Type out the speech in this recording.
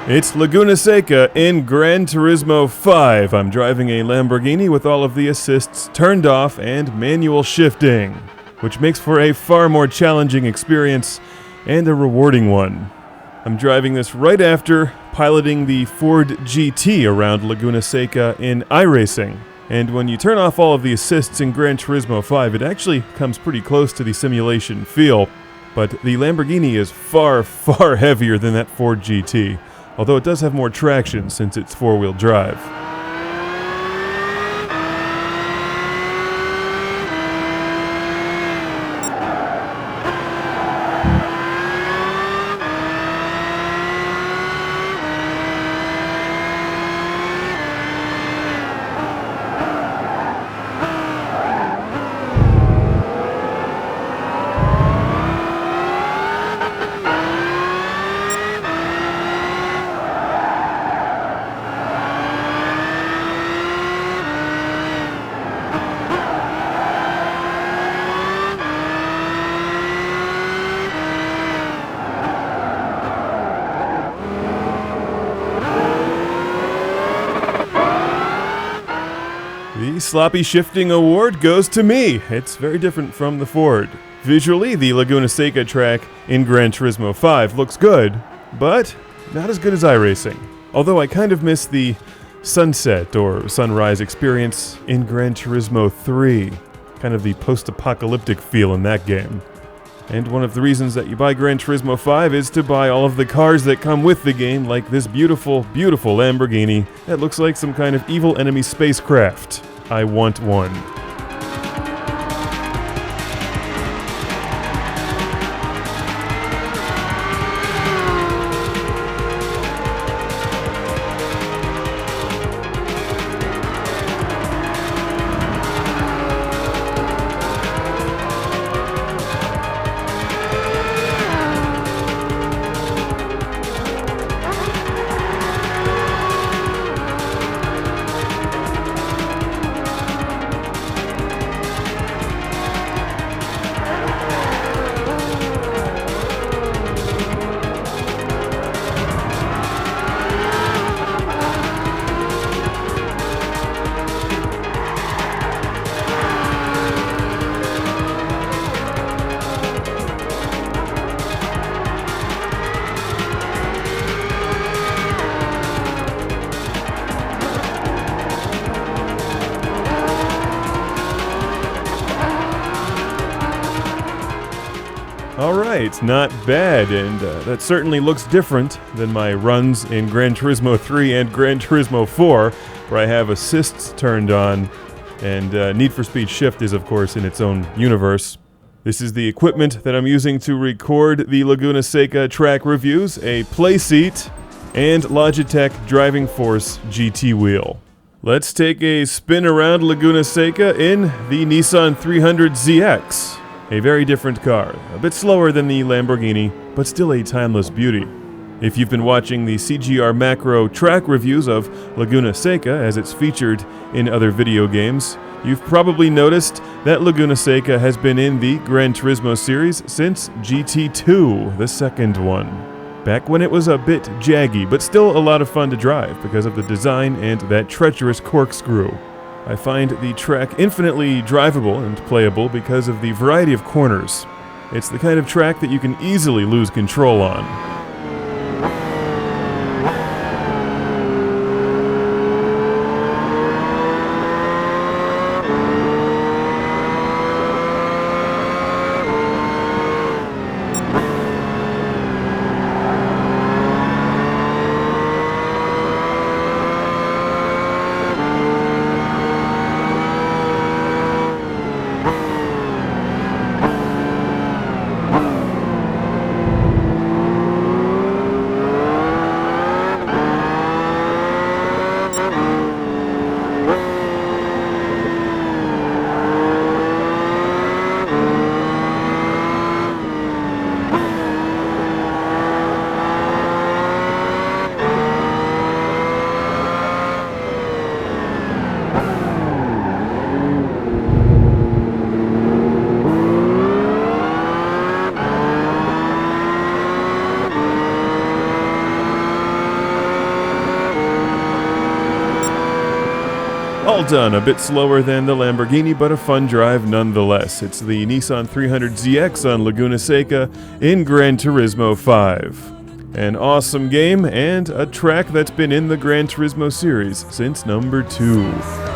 It's Laguna Seca in Gran Turismo 5. I'm driving a Lamborghini with all of the assists turned off and manual shifting, which makes for a far more challenging experience and a rewarding one. I'm driving this right after piloting the Ford GT around Laguna Seca in iRacing. And when you turn off all of the assists in Gran Turismo 5, it actually comes pretty close to the simulation feel. But the Lamborghini is far, far heavier than that Ford GT. Although it does have more traction since it's four-wheel drive. The sloppy shifting award goes to me. It's very different from the Ford. Visually, the Laguna Seca track in Gran Turismo 5 looks good, but not as good as iRacing. Although I kind of miss the sunset or sunrise experience in Gran Turismo 3. Kind of the post-apocalyptic feel in that game. And one of the reasons that you buy Gran Turismo 5 is to buy all of the cars that come with the game, like this beautiful, beautiful Lamborghini that looks like some kind of evil enemy spacecraft. I want one. Alright, not bad, and that certainly looks different than my runs in Gran Turismo 3 and Gran Turismo 4, where I have assists turned on, and Need for Speed Shift is, of course, in its own universe. This is the equipment that I'm using to record the Laguna Seca track reviews, a playseat, and Logitech Driving Force GT wheel. Let's take a spin around Laguna Seca in the Nissan 300ZX. A very different car, a bit slower than the Lamborghini, but still a timeless beauty. If you've been watching the CGR Macro track reviews of Laguna Seca as it's featured in other video games, you've probably noticed that Laguna Seca has been in the Gran Turismo series since GT2, the second one. Back when it was a bit jaggy, but still a lot of fun to drive because of the design and that treacherous corkscrew. I find the track infinitely drivable and playable because of the variety of corners. It's the kind of track that you can easily lose control on. All done, a bit slower than the Lamborghini, but a fun drive nonetheless. It's the Nissan 300ZX on Laguna Seca in Gran Turismo 5. An awesome game and a track that's been in the Gran Turismo series since number 2.